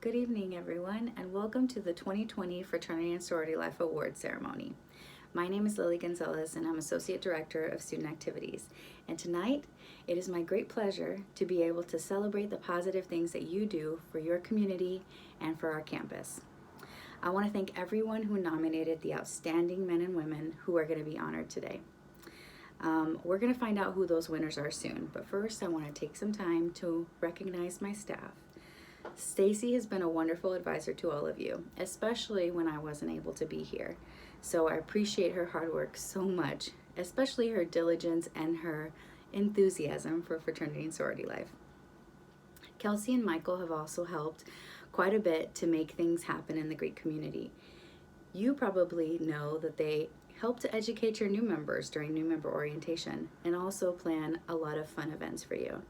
Good evening, everyone, and welcome to the 2020 Fraternity and Sorority Life Awards ceremony. My name is Lily Gonzalez, and I'm Associate Director of Student Activities. And tonight, it is my great pleasure to be able to celebrate the positive things that you do for your community and for our campus. I want to thank everyone who nominated the outstanding men and women who are going to be honored today. We're going to find out who those winners are soon, but first I want to take some time to recognize my staff. Stacy has been a wonderful advisor to all of you, especially when I wasn't able to be here. So I appreciate her hard work so much, especially her diligence and her enthusiasm for fraternity and sorority life. Kelsey and Michael have also helped quite a bit to make things happen in the Greek community. You probably know that they help to educate your new members during new member orientation and also plan a lot of fun events for you.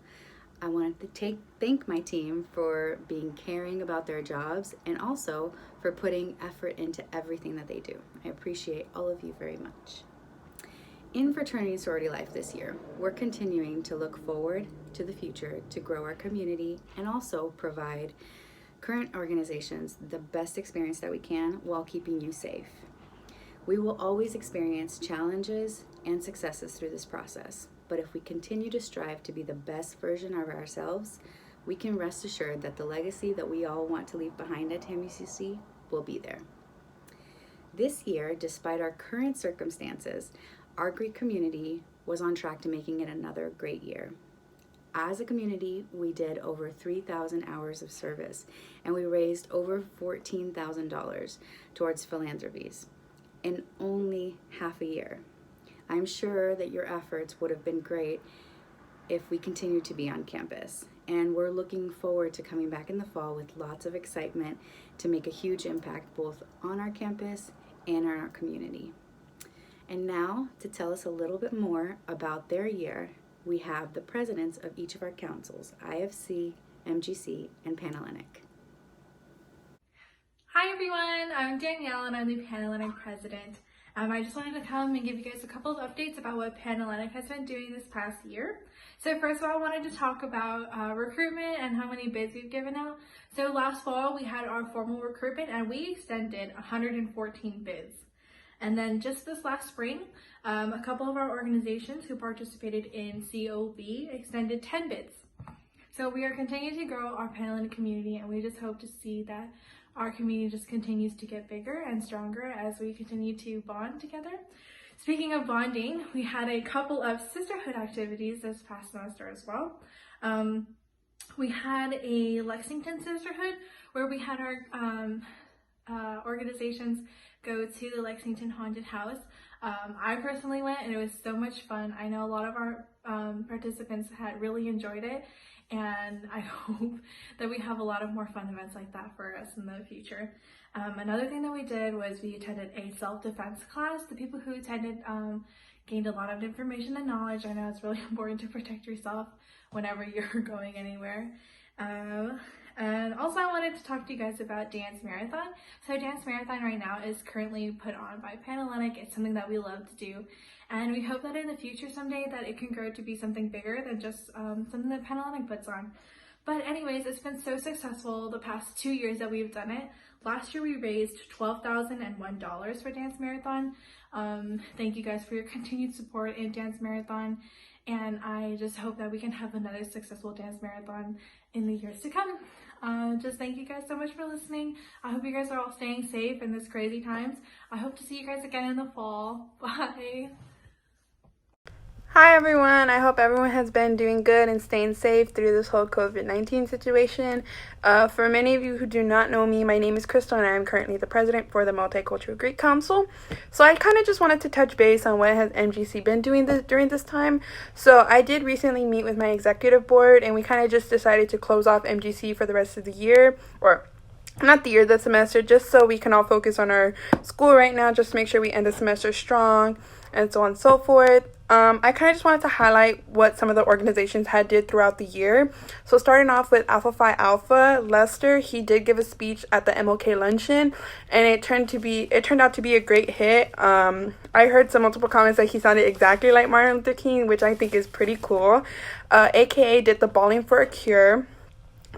I want to thank my team for being caring about their jobs and also for putting effort into everything that they do. I appreciate all of you very much. In fraternity and sorority life this year, we're continuing to look forward to the future to grow our community and also provide current organizations the best experience that we can while keeping you safe. We will always experience challenges and successes through this process. But if we continue to strive to be the best version of ourselves, we can rest assured that the legacy that we all want to leave behind at TAMUCC will be there. This year, despite our current circumstances, our Greek community was on track to making it another great year. As a community, we did over 3,000 hours of service, and we raised over $14,000 towards philanthropies in only half a year. I'm sure that your efforts would have been great if we continued to be on campus. And we're looking forward to coming back in the fall with lots of excitement to make a huge impact both on our campus and in our community. And now, to tell us a little bit more about their year, we have the presidents of each of our councils, IFC, MGC, and Panhellenic. Hi everyone, I'm Danielle and I'm the Panhellenic president. I just wanted to come and give you guys a couple of updates about what Panhellenic has been doing this past year. So first of all, I wanted to talk about recruitment and how many bids we've given out. So last fall we had our formal recruitment and we extended 114 bids. And then just this last spring, a couple of our organizations who participated in COV extended 10 bids. So we are continuing to grow our Panhellenic community and we just hope to see that our community just continues to get bigger and stronger as we continue to bond together. Speaking of bonding, we had a couple of sisterhood activities this past semester as well. We had a Lexington sisterhood where we had our organizations go to the Lexington Haunted House. I personally went and it was so much fun. I know a lot of our participants had really enjoyed it. And I hope that we have a lot of more fun events like that for us in the future. Another thing that we did was we attended a self-defense class. The people who attended gained a lot of information and knowledge. I know it's really important to protect yourself whenever you're going anywhere. And also I wanted to talk to you guys about Dance Marathon. So Dance Marathon right now is currently put on by Panhellenic. It's something that we love to do. And we hope that in the future someday that it can grow to be something bigger than just something that Panhellenic puts on. But anyways, it's been so successful the past 2 years that we've done it. Last year we raised $12,001 for Dance Marathon. Thank you guys for your continued support in Dance Marathon. And I just hope that we can have another successful Dance Marathon in the years to come. Just thank you guys so much for listening. I hope you guys are all staying safe in this crazy times. I hope to see you guys again in the fall. Bye. Hi everyone, I hope everyone has been doing good and staying safe through this whole COVID-19 situation. For many of you who do not know me, my name is Christi and I am currently the president for the Multicultural Greek Council. So I kind of just wanted to touch base on what has MGC been doing during this time. So I did recently meet with my executive board and we kind of just decided to close off MGC for the rest of the year, or not the year, the semester, just so we can all focus on our school right now, just to make sure we end the semester strong and so on and so forth. I kind of just wanted to highlight what some of the organizations had did throughout the year. So starting off with Alpha Phi Alpha, Lester, he did give a speech at the MLK luncheon, and it turned out to be a great hit. I heard some multiple comments that he sounded exactly like Martin Luther King, which I think is pretty cool. AKA did the Balling for a Cure.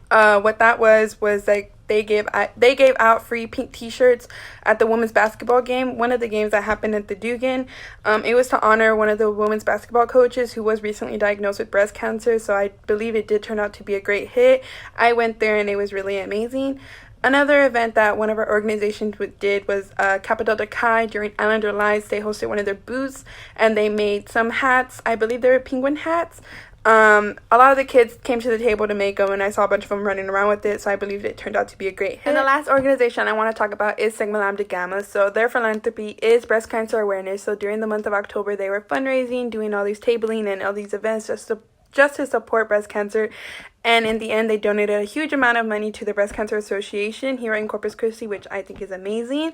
What that was like they gave out free pink t-shirts at the women's basketball game, one of the games that happened at the Dugan. It was to honor one of the women's basketball coaches who was recently diagnosed with breast cancer, so I believe it did turn out to be a great hit. I went there and it was really amazing. Another event that one of our organizations did was Kappa Delta Chi. During Islander Lives, they hosted one of their booths and they made some hats. I believe they were penguin hats. A lot of the kids came to the table to make them, and I saw a bunch of them running around with it, so I believe it turned out to be a great hit. And the last organization I want to talk about is Sigma Lambda Gamma. So their philanthropy is breast cancer awareness. So during the month of October, they were fundraising, doing all these tabling and all these events just to support breast cancer. And in the end, they donated a huge amount of money to the Breast Cancer Association here in Corpus Christi, which I think is amazing.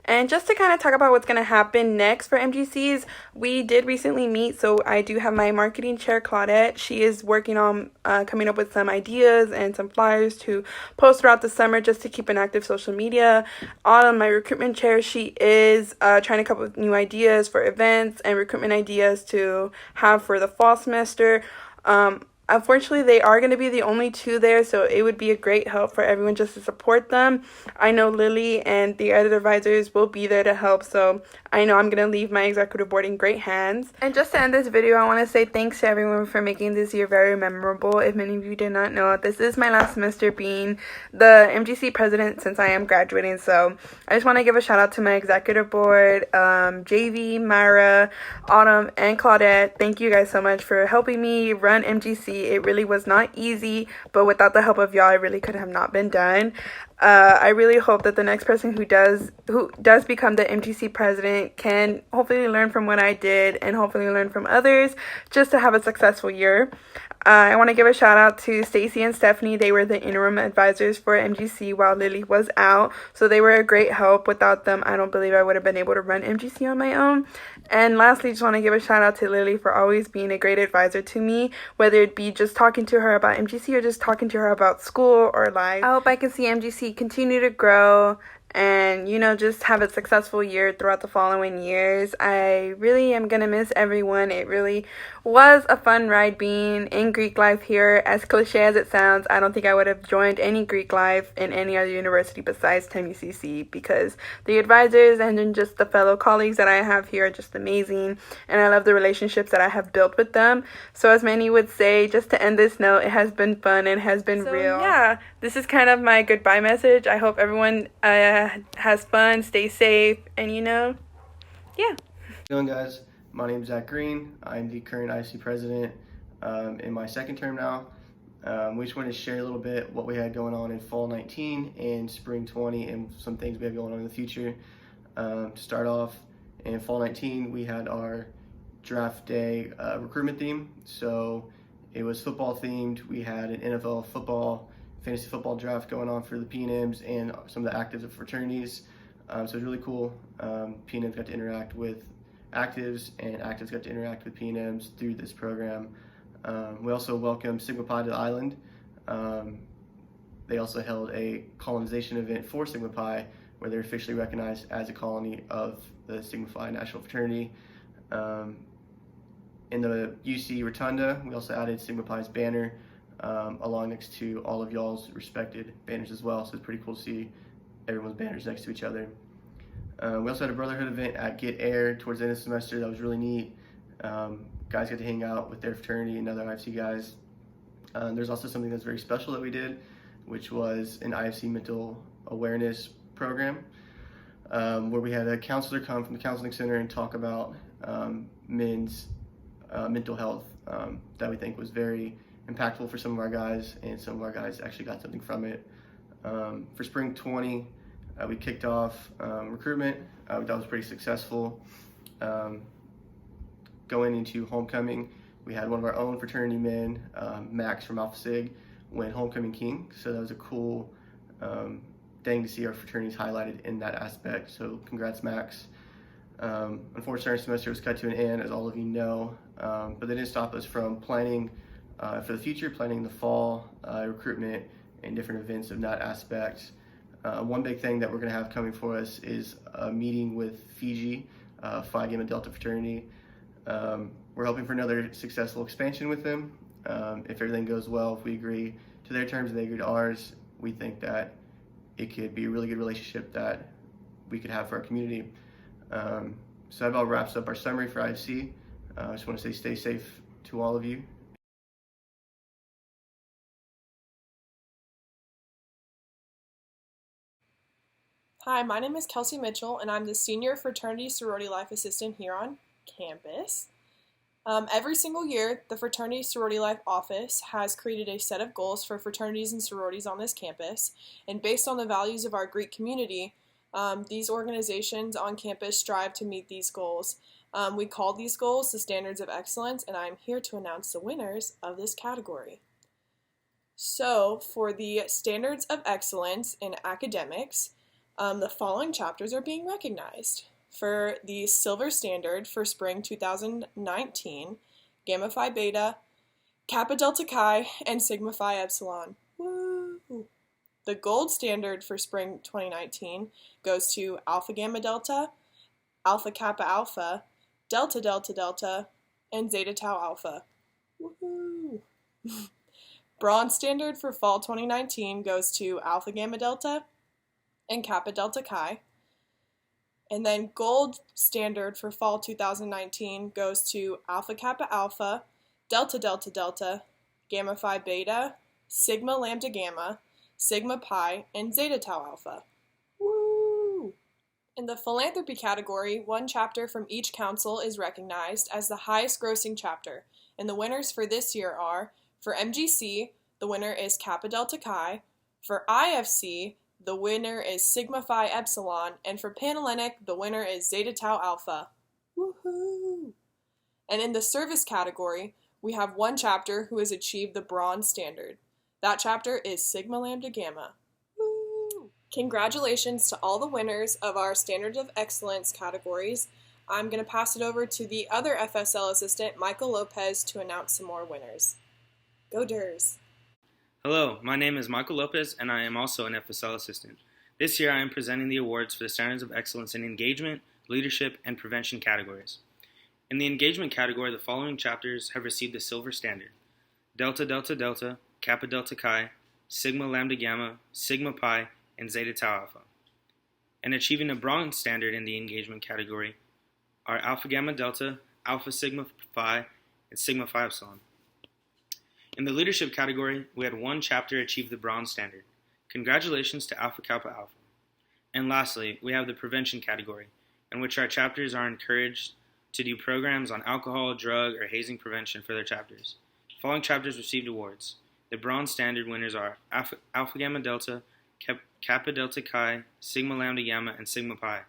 And just to kind of talk about what's going to happen next for MGCs, we did recently meet, so I do have my marketing chair, Claudette. She is working on coming up with some ideas and some flyers to post throughout the summer just to keep an active social media. On my recruitment chair, she is trying to come up with new ideas for events and recruitment ideas to have for the fall semester. Unfortunately, they are going to be the only two there, so it would be a great help for everyone just to support them. I know Lily and the other advisors will be there to help, so I know I'm going to leave my executive board in great hands. And just to end this video, I want to say thanks to everyone for making this year very memorable. If many of you did not know, this is my last semester being the MGC president since I am graduating, so I just want to give a shout out to my executive board, JV, Myra, Autumn, and Claudette. Thank you guys so much for helping me run MGC. It really was not easy, but without the help of y'all, it really could have not been done. I really hope that the next person who does become the MGC president can hopefully learn from what I did and hopefully learn from others just to have a successful year. I want to give a shout out to Stacy and Stephanie. They were the interim advisors for MGC while Lily was out, so they were a great help. Without them, I don't believe I would have been able to run MGC on my own. And lastly, just want to give a shout out to Lily for always being a great advisor to me, whether it be just talking to her about MGC or just talking to her about school or life. I hope I can see MGC continue to grow and, just have a successful year throughout the following years. I really am going to miss everyone. It really was a fun ride being in Greek life here. As cliche as it sounds, I don't think I would have joined any Greek life in any other university besides TAMUCC, because the advisors and then just the fellow colleagues that I have here are just amazing, and I love the relationships that I have built with them. So as many would say, just to end this note, it has been fun and has been real. Yeah, this is kind of my goodbye message. I hope everyone has fun, stay safe, and yeah. How you doing, guys? My name is Zach Green. I'm the current IC president in my second term now. We just wanted to share a little bit what we had going on in fall 19 and spring 20 and some things we have going on in the future. To start off, in fall 19, we had our draft day recruitment theme. So it was football themed. We had an NFL football, fantasy football draft going on for the P&Ms and some of the actives of fraternities. So it was really cool. P&Ms got to interact with actives, and actives got to interact with P&Ms through this program. We also welcomed Sigma Pi to the island. They also held a colonization event for Sigma Pi, where they're officially recognized as a colony of the Sigma Phi National Fraternity. In the UC Rotunda, we also added Sigma Pi's banner along next to all of y'all's respected banners as well, so it's pretty cool to see everyone's banners next to each other. We also had a brotherhood event at Get Air towards the end of the semester. That was really neat. Guys got to hang out with their fraternity and other IFC guys. There's also something that's very special that we did, which was an IFC mental awareness program, where we had a counselor come from the counseling center and talk about men's mental health that we think was very impactful for some of our guys, and some of our guys actually got something from it. For spring 20, we kicked off recruitment. That was pretty successful. Going into homecoming, we had one of our own fraternity men, Max from Alpha Sig, win Homecoming King. So that was a cool thing to see our fraternities highlighted in that aspect. So congrats, Max. Unfortunately, our semester was cut to an end, as all of you know, but that didn't stop us from planning for the future, planning the fall, recruitment, and different events of that aspect. One big thing that we're going to have coming for us is a meeting with Fiji, Phi Gamma Delta fraternity. We're hoping for another successful expansion with them. If everything goes well, if we agree to their terms and they agree to ours, we think that it could be a really good relationship that we could have for our community. So that about wraps up our summary for IC. I just want to say stay safe to all of you. Hi, my name is Kelsey Mitchell, and I'm the Senior Fraternity Sorority Life Assistant here on campus. Every single year, the Fraternity Sorority Life Office has created a set of goals for fraternities and sororities on this campus, and based on the values of our Greek community, these organizations on campus strive to meet these goals. We call these goals the Standards of Excellence, and I'm here to announce the winners of this category. So, for the Standards of Excellence in Academics, the following chapters are being recognized. For the Silver Standard for Spring 2019, Gamma Phi Beta, Kappa Delta Chi, and Sigma Phi Epsilon. Woo! The Gold Standard for Spring 2019 goes to Alpha Gamma Delta, Alpha Kappa Alpha, Delta Delta Delta, and Zeta Tau Alpha. Woohoo! Bronze Standard for Fall 2019 goes to Alpha Gamma Delta and Kappa Delta Chi. And then Gold Standard for Fall 2019 goes to Alpha Kappa Alpha, Delta Delta Delta, Gamma Phi Beta, Sigma Lambda Gamma, Sigma Pi, and Zeta Tau Alpha. Woo! In the philanthropy category, one chapter from each council is recognized as the highest grossing chapter, and the winners for this year are, for MGC, the winner is Kappa Delta Chi, for IFC, the winner is Sigma Phi Epsilon, and for Panhellenic, the winner is Zeta Tau Alpha. Woohoo! And in the service category, we have one chapter who has achieved the Bronze Standard. That chapter is Sigma Lambda Gamma. Woo! Congratulations to all the winners of our Standards of Excellence categories. I'm going to pass it over to the other FSL assistant, Michael Lopez, to announce some more winners. Go Durs! Hello, my name is Michael Lopez, and I am also an FSL assistant. This year I am presenting the awards for the Standards of Excellence in Engagement, Leadership, and Prevention categories. In the Engagement category, the following chapters have received the Silver Standard: Delta Delta Delta, Kappa Delta Chi, Sigma Lambda Gamma, Sigma Pi, and Zeta Tau Alpha. And achieving a Bronze Standard in the Engagement category are Alpha Gamma Delta, Alpha Sigma Phi, and Sigma Phi Epsilon. In the Leadership category, we had one chapter achieve the Bronze Standard. Congratulations to Alpha Kappa Alpha. And lastly, we have the Prevention category, in which our chapters are encouraged to do programs on alcohol, drug, or hazing prevention for their chapters. The following chapters received awards. The Bronze Standard winners are Alpha Gamma Delta, Kappa Delta Chi, Sigma Lambda Gamma, and Sigma Pi.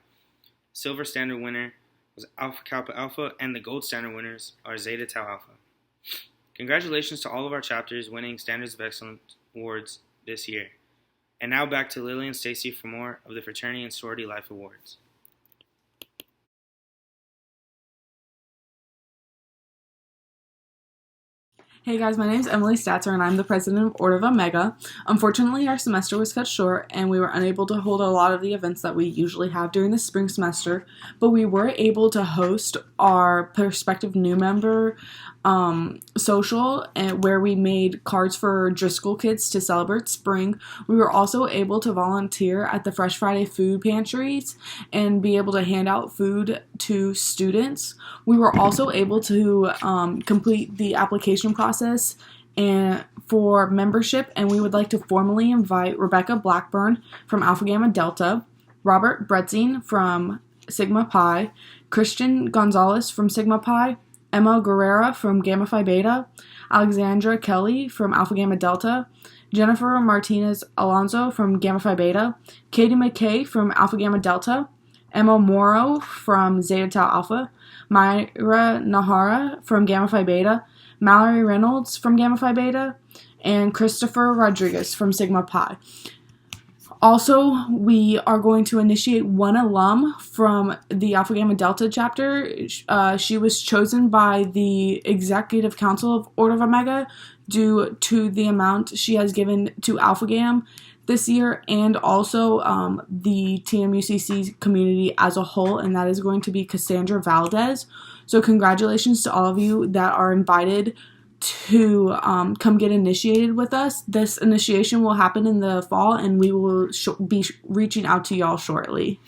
Silver Standard winner was Alpha Kappa Alpha, and the Gold Standard winners are Zeta Tau Alpha. Congratulations to all of our chapters winning Standards of Excellence awards this year. And now back to Lily and Stacy for more of the Fraternity and Sorority Life Awards. Hey guys, my name is Emily Statzer and I'm the president of Order of Omega. Unfortunately, our semester was cut short and we were unable to hold a lot of the events that we usually have during the spring semester, but we were able to host our prospective new member social where we made cards for Driscoll kids to celebrate spring. We were also able to volunteer at the Fresh Friday food pantries and be able to hand out food to students. We were also able to complete the application process and for membership, and we would like to formally invite Rebecca Blackburn from Alpha Gamma Delta, Robert Bretzing from Sigma Pi, Christian Gonzalez from Sigma Pi, Emma Guerrera from Gamma Phi Beta, Alexandra Kelly from Alpha Gamma Delta, Jennifer Martinez Alonso from Gamma Phi Beta, Katie McKay from Alpha Gamma Delta, Emma Morrow from Zeta Tau Alpha, Myra Nahara from Gamma Phi Beta, Mallory Reynolds from Gamma Phi Beta, and Christopher Rodriguez from Sigma Pi. Also, we are going to initiate one alum from the Alpha Gamma Delta chapter. She was chosen by the Executive Council of Order of Omega due to the amount she has given to Alpha Gam this year, and also the TAMUCC community as a whole, and that is going to be Cassandra Valdez. So congratulations to all of you that are invited to come get initiated with us. This initiation will happen in the fall, and we will be reaching out to y'all shortly.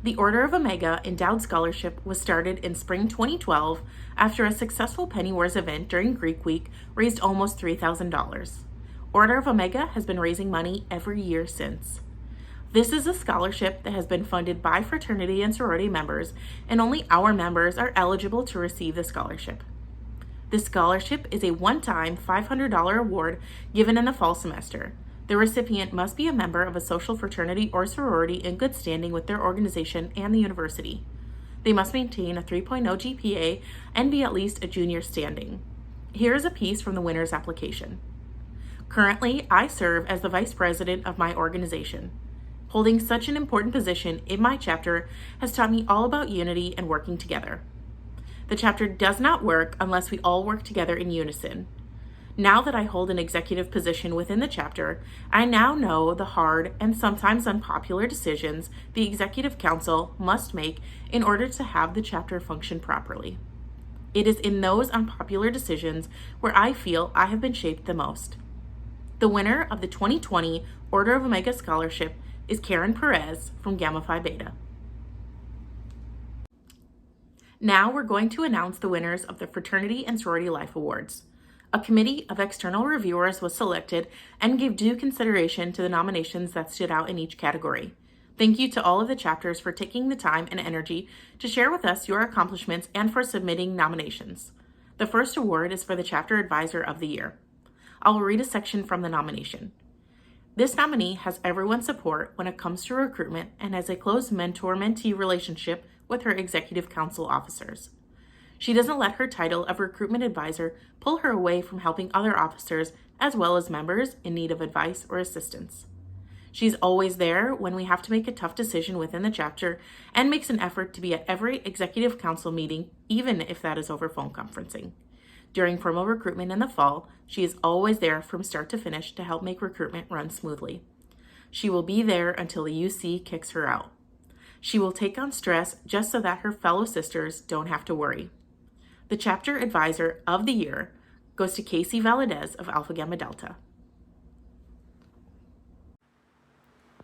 The Order of Omega Endowed Scholarship was started in spring 2012 after a successful Pennywars event during Greek Week raised almost $3,000. Order of Omega has been raising money every year since. This is a scholarship that has been funded by fraternity and sorority members, and only our members are eligible to receive the scholarship. This scholarship is a one-time $500 award given in the fall semester. The recipient must be a member of a social fraternity or sorority in good standing with their organization and the university. They must maintain a 3.0 GPA and be at least a junior standing. Here is a piece from the winner's application. Currently, I serve as the vice president of my organization. Holding such an important position in my chapter has taught me all about unity and working together. The chapter does not work unless we all work together in unison. Now that I hold an executive position within the chapter, I now know the hard and sometimes unpopular decisions the executive council must make in order to have the chapter function properly. It is in those unpopular decisions where I feel I have been shaped the most. The winner of the 2020 Order of Omega Scholarship is Karen Perez from Gamma Phi Beta. Now we're going to announce the winners of the Fraternity and Sorority Life Awards. A committee of external reviewers was selected and gave due consideration to the nominations that stood out in each category. Thank you to all of the chapters for taking the time and energy to share with us your accomplishments and for submitting nominations. The first award is for the Chapter Advisor of the Year. I will read a section from the nomination. This nominee has everyone's support when it comes to recruitment and has a close mentor-mentee relationship with her executive council officers. She doesn't let her title of recruitment advisor pull her away from helping other officers as well as members in need of advice or assistance. She's always there when we have to make a tough decision within the chapter and makes an effort to be at every executive council meeting, even if that is over phone conferencing. During formal recruitment in the fall, she is always there from start to finish to help make recruitment run smoothly. She will be there until the UC kicks her out. She will take on stress just so that her fellow sisters don't have to worry. The Chapter Advisor of the Year goes to Casey Valadez of Alpha Gamma Delta.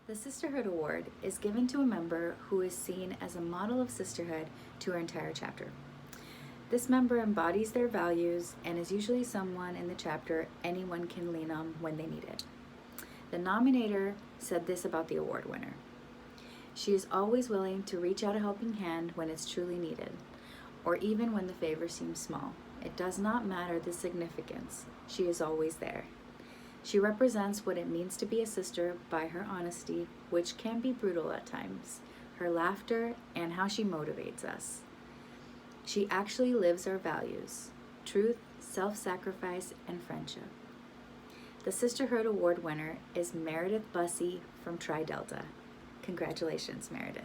The Sisterhood Award is given to a member who is seen as a model of sisterhood to her entire chapter. This member embodies their values and is usually someone in the chapter anyone can lean on when they need it. The nominator said this about the award winner. She is always willing to reach out a helping hand when it's truly needed, or even when the favor seems small. It does not matter the significance. She is always there. She represents what it means to be a sister by her honesty, which can be brutal at times, her laughter, and how she motivates us. She actually lives our values: truth, self-sacrifice, and friendship. The Sisterhood Award winner is Meredith Bussey from Tri Delta. Congratulations, Meredith.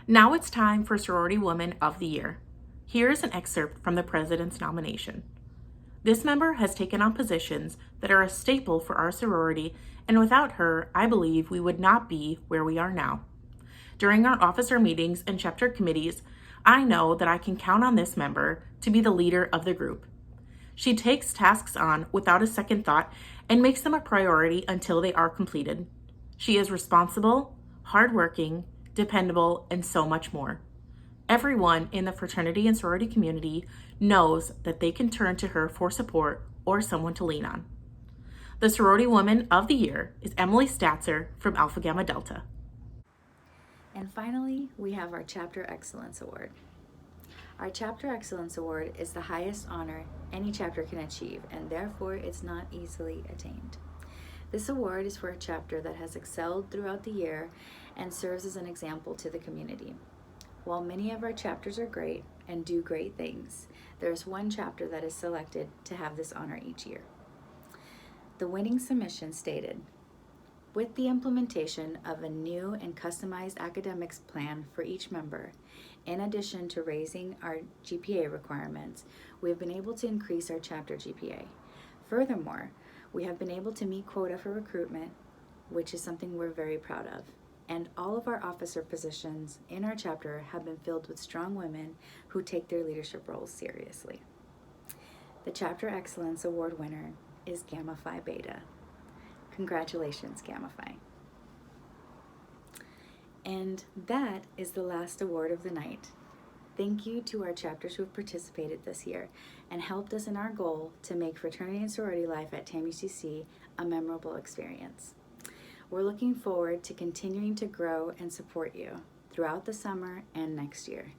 Now it's time for Sorority Woman of the Year. Here is an excerpt from the President's nomination. This member has taken on positions that are a staple for our sorority, and without her, I believe we would not be where we are now. During our officer meetings and chapter committees, I know that I can count on this member to be the leader of the group. She takes tasks on without a second thought and makes them a priority until they are completed. She is responsible, hardworking, dependable, and so much more. Everyone in the fraternity and sorority community knows that they can turn to her for support or someone to lean on. The Sorority Woman of the Year is Emily Statzer from Alpha Gamma Delta. And finally, we have our Chapter Excellence Award. Our Chapter Excellence Award is the highest honor any chapter can achieve, and therefore it's not easily attained. This award is for a chapter that has excelled throughout the year and serves as an example to the community. While many of our chapters are great and do great things, there's one chapter that is selected to have this honor each year. The winning submission stated, "With the implementation of a new and customized academics plan for each member, in addition to raising our GPA requirements, we have been able to increase our chapter GPA. Furthermore, we have been able to meet quota for recruitment, which is something we're very proud of. and all of our officer positions in our chapter have been filled with strong women who take their leadership roles seriously. The Chapter Excellence Award winner is Gamma Phi Beta. Congratulations, Gamma Phi. And that is the last award of the night. Thank you to our chapters who have participated this year and helped us in our goal to make fraternity and sorority life at TAMUCC a memorable experience. We're looking forward to continuing to grow and support you throughout the summer and next year.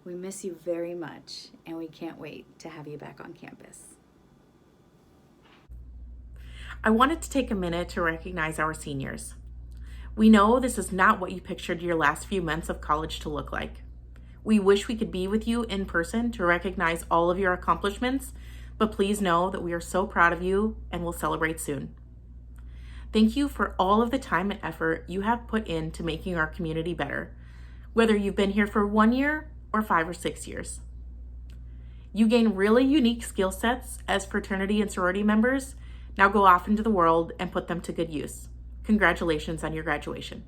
We miss you very much, and we can't wait to have you back on campus. I wanted to take a minute to recognize our seniors. We know this is not what you pictured your last few months of college to look like. We wish we could be with you in person to recognize all of your accomplishments, but please know that we are so proud of you and will celebrate soon. Thank you for all of the time and effort you have put into making our community better, whether you've been here for 1 year or 5 or 6 years. You gain really unique skill sets as fraternity and sorority members. Now go off into the world and put them to good use. Congratulations on your graduation.